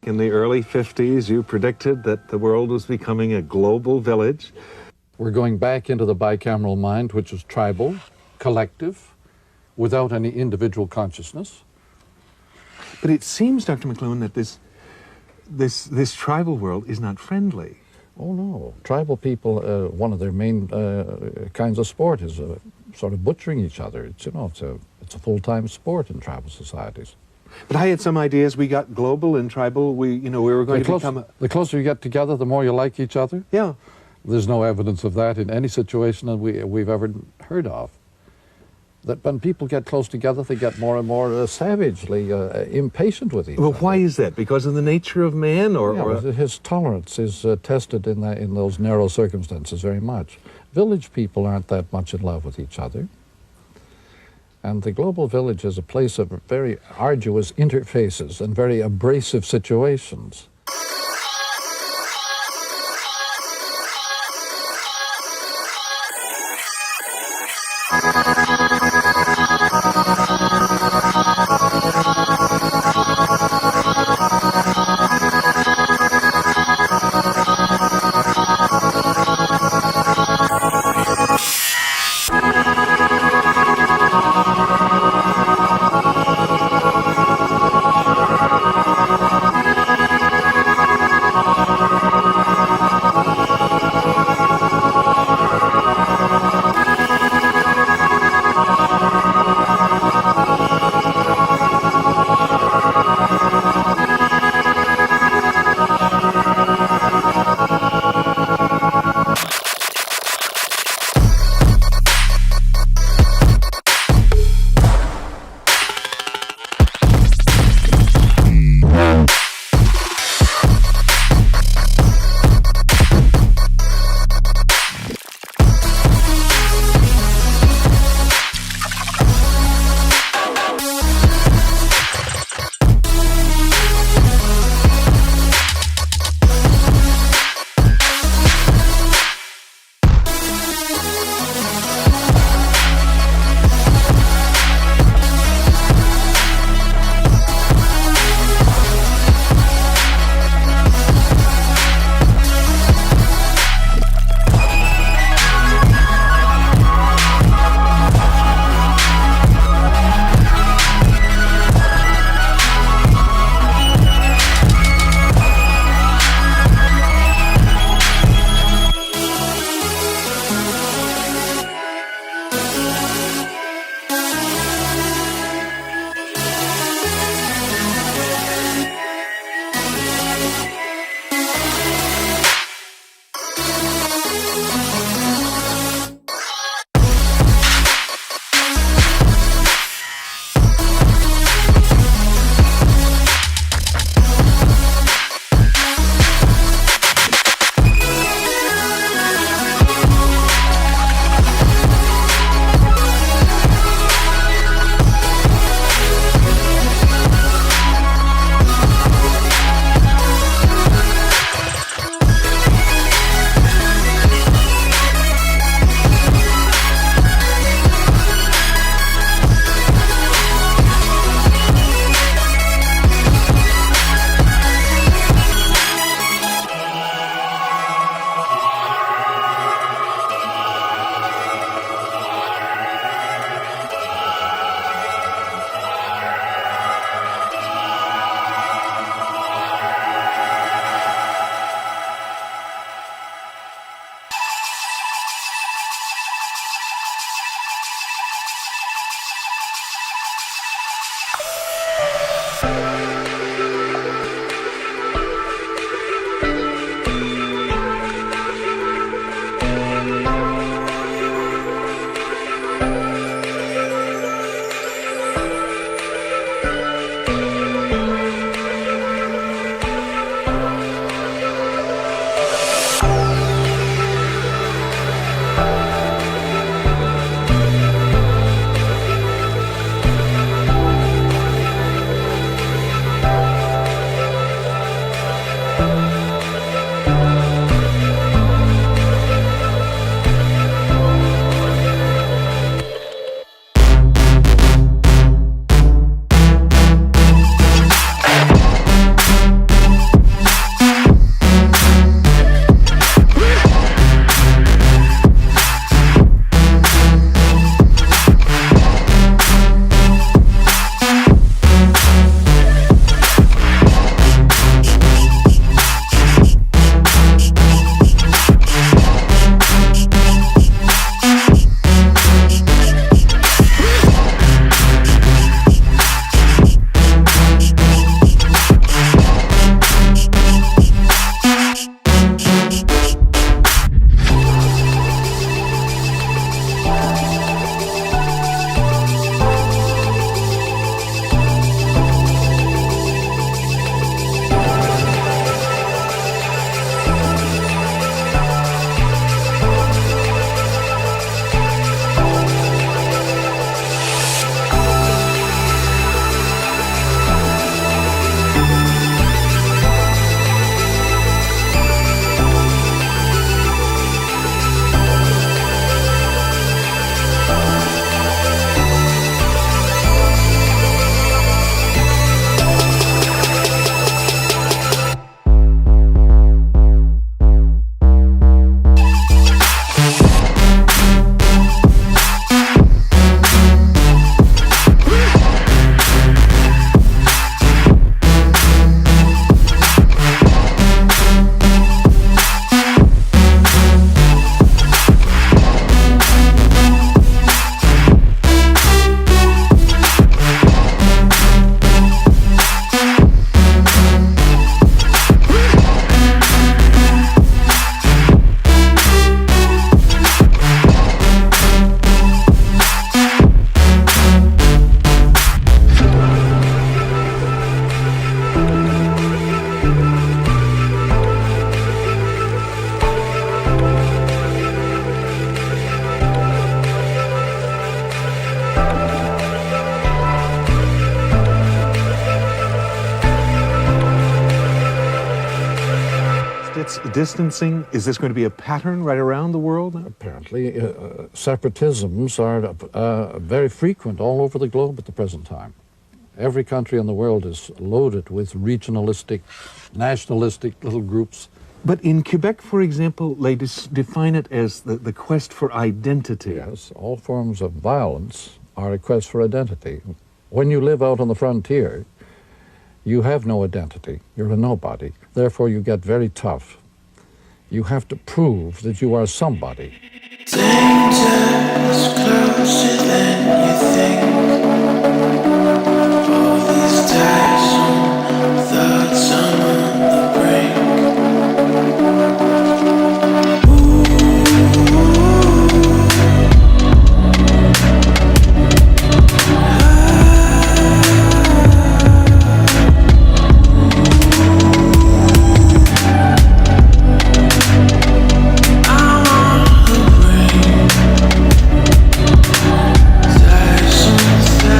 in the early 50s, you predicted that the world was becoming a global village. We're going back into the bicameral mind, which is tribal, collective, without any individual consciousness. But it seems, Dr. McLuhan, that this tribal world is not friendly. Oh no, tribal people, one of their main kinds of sport is sort of butchering each other. It's, it's a full-time sport in tribal societies. But I had some ideas. We got global and tribal. We were going to become the closer you get together, the more you like each other. Yeah. There's no evidence of that in any situation that we've ever heard of. That when people get close together, they get more and more savagely impatient with each other. Well, why is that? Because of the nature of man, or his tolerance is tested in those narrow circumstances very much. Village people aren't that much in love with each other. And the global village is a place of very arduous interfaces and very abrasive situations. riots, distancing, is this going to be a pattern right around the world? Apparently, separatisms are very frequent all over the globe at the present time. Every country in the world is loaded with regionalistic, nationalistic little groups. But in Quebec, for example, they define it as the quest for identity. Yes, all forms of violence are a quest for identity. When you live out on the frontier, you have no identity. You're a nobody. Therefore, you get very tough. You have to prove that you are somebody. Danger is closer than you think. All these tiresome thoughts I'm on the brink. Tiresome thoughts,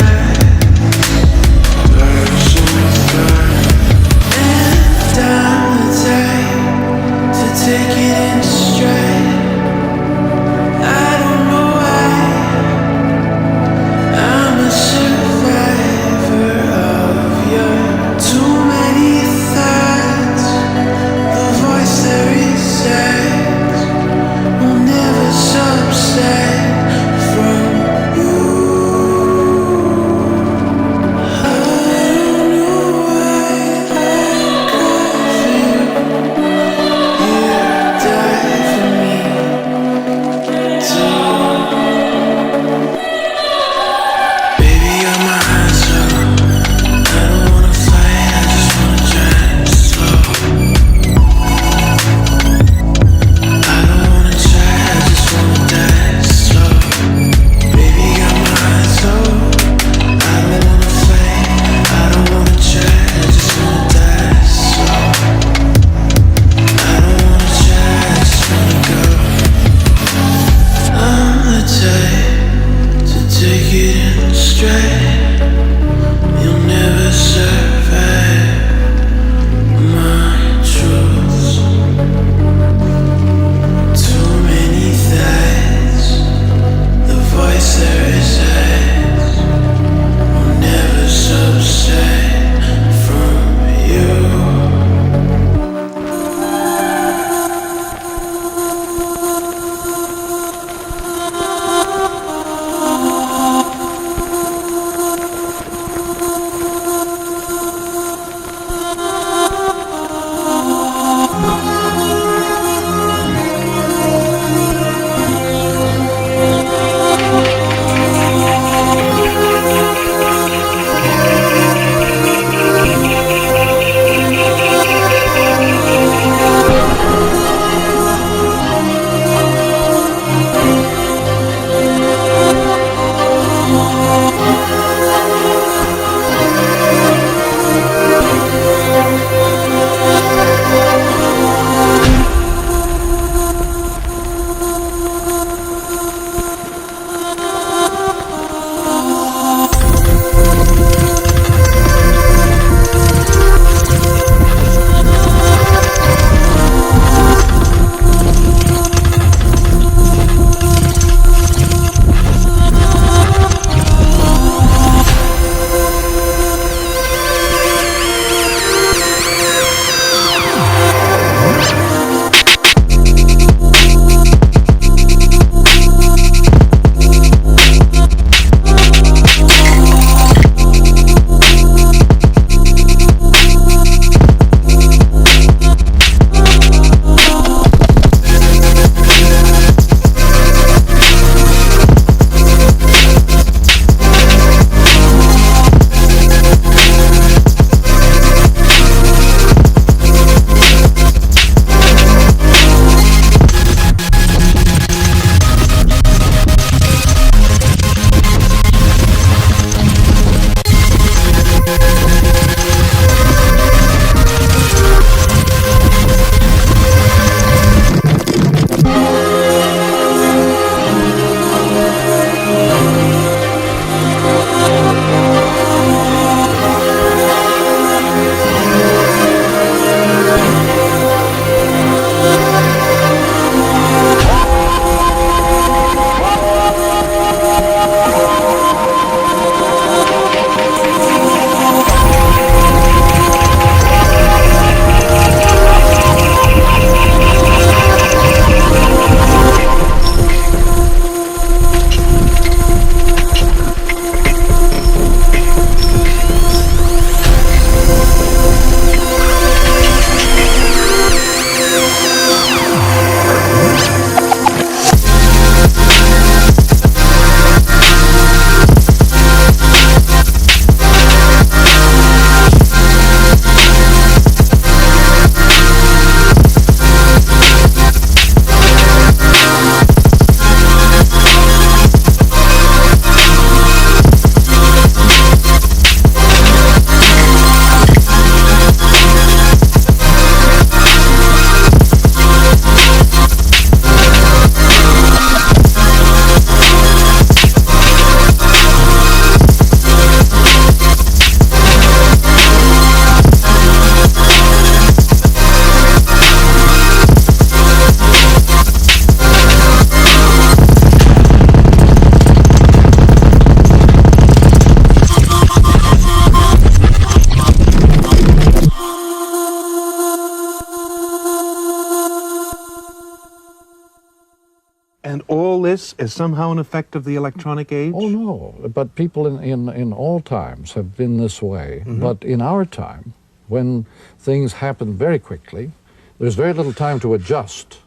And all this is somehow an effect of the electronic age? Oh, no. But people in all times have been this way. But in our time, when things happen very quickly, there's very little time to adjust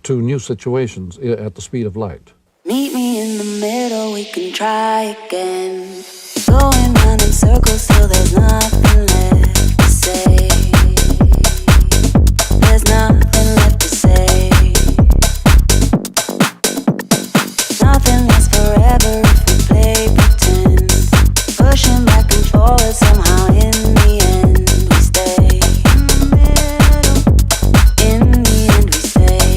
to new situations at the speed of light. Meet me in the middle, we can try again. Going round in circles till there's nothing left to say. There's nothing left to say. Nothing lasts forever if we play pretend. Pushing back and forward, somehow in the end we stay. In the end we stay.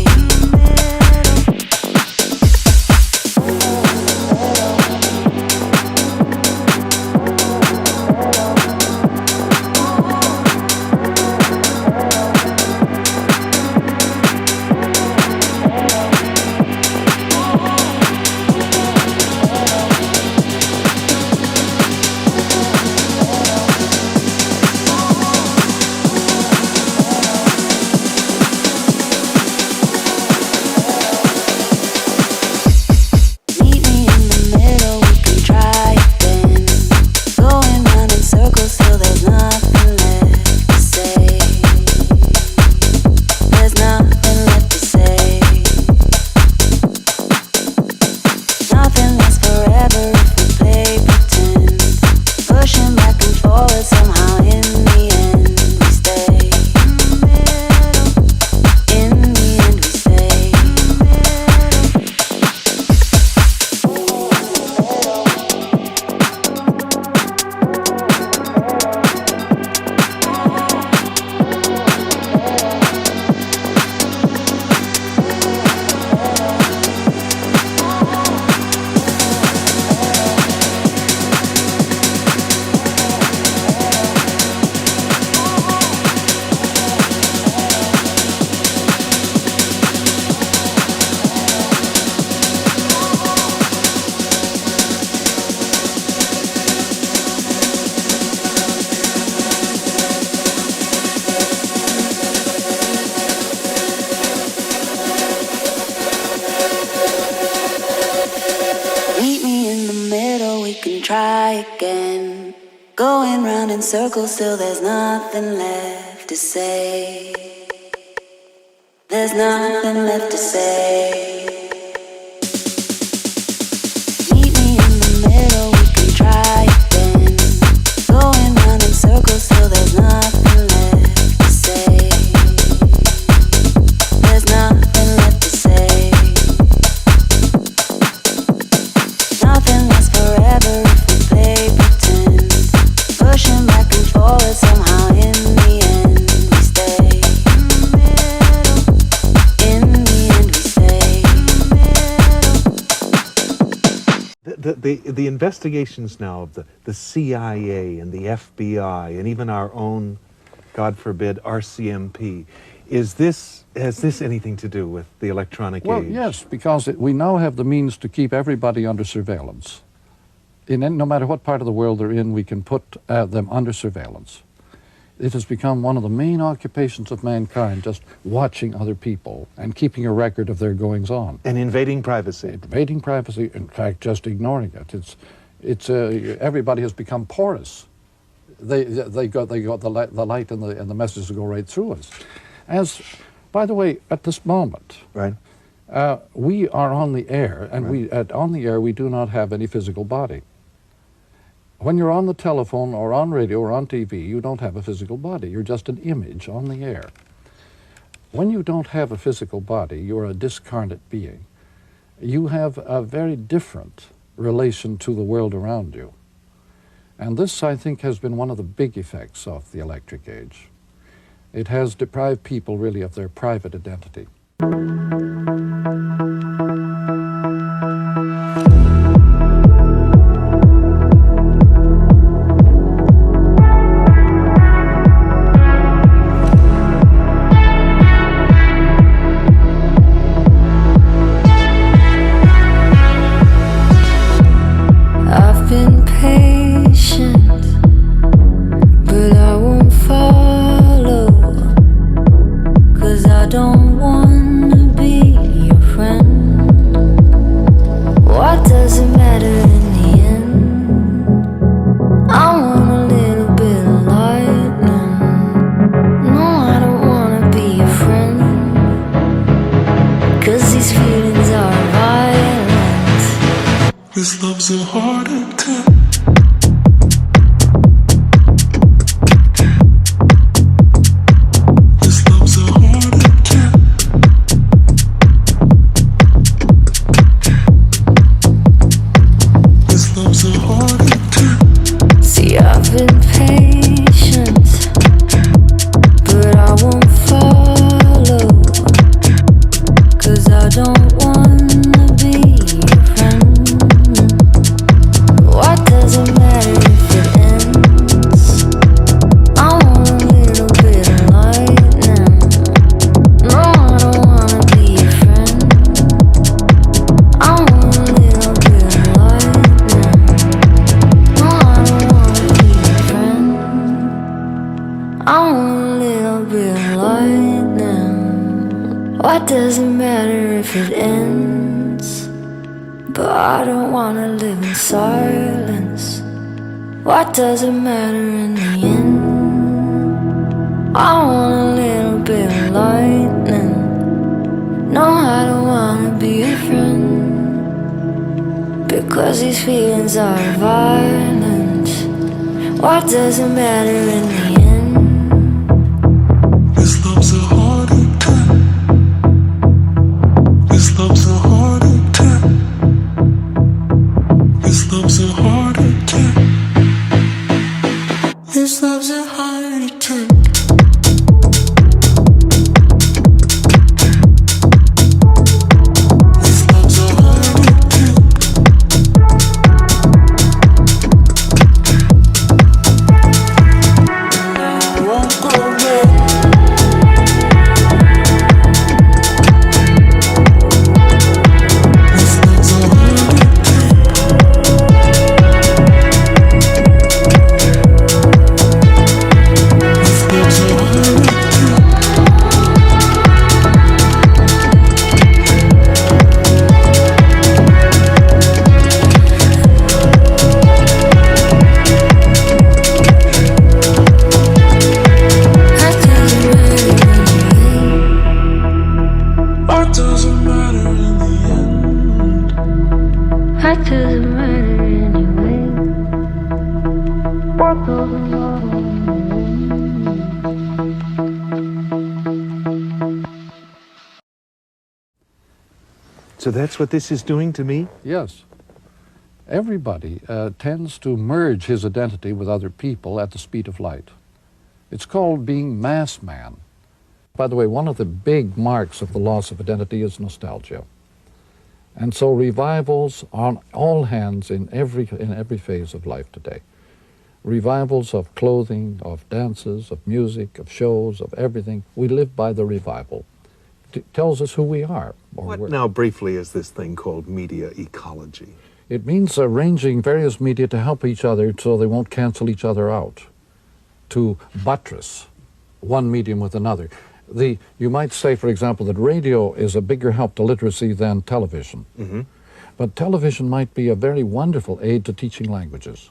Circles till there's nothing left to say. There's nothing left to say. Meet me in the middle, we can try again. Going round in circles till there's nothing left to say. There's nothing left to say. Nothing lasts forever if we play pretend. Pushing back and forward, somehow in the end we stay. In the end we stay. The investigations now of the CIA and the FBI and even our own, God forbid, RCMP, has this anything to do with the electronic age? Well, yes, because we now have the means to keep everybody under surveillance. No matter what part of the world they're in, we can put them under surveillance. It has become one of the main occupations of mankind, just watching other people and keeping a record of their goings-on. And invading privacy. Invading privacy, in fact, just ignoring it. Everybody has become porous. They got the light and the messages go right through us. By the way, at this moment, right, we are on the air, and right. On the air we do not have any physical body. When you're on the telephone or on radio or on TV, you don't have a physical body. You're just an image on the air. When you don't have a physical body, you're a discarnate being. You have a very different relation to the world around you. And this, I think, has been one of the big effects of the electric age. It has deprived people really of their private identity. Don't wanna be your friend. What does it matter if it ends? But I don't wanna live in silence. What does it matter in the end? I want a little bit of lightning. No, I don't wanna be a friend, because these feelings are violent. What does it matter in the end? This love's a heart attack. This love's a heart attack. This love's a heart attack. This love's a heart attack. This love's a heart attack. And I won't go back. This love's a heart attack. This love's a heart attack. What doesn't matter in the end? What does it matter anyway? What does it matter? So that's what this is doing to me? Yes. Everybody tends to merge his identity with other people at the speed of light. It's called being mass man. By the way, one of the big marks of the loss of identity is nostalgia. And so revivals on all hands in every phase of life today. Revivals of clothing, of dances, of music, of shows, of everything. We live by the revival. It tells us who we are. What now briefly is this thing called media ecology? It means arranging various media to help each other so they won't cancel each other out, to buttress one medium with another. You might say, for example, that radio is a bigger help to literacy than television. Mm-hmm. But television might be a very wonderful aid to teaching languages.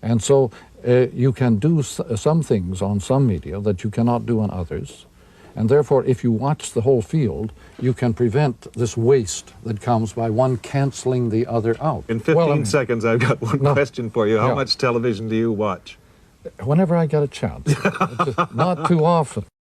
And so you can do some things on some media that you cannot do on others. And therefore, if you watch the whole field, you can prevent this waste that comes by one canceling the other out. In 15 seconds, I've got one question for you. How Yeah. much television do you watch? Whenever I get a chance. Just not too often.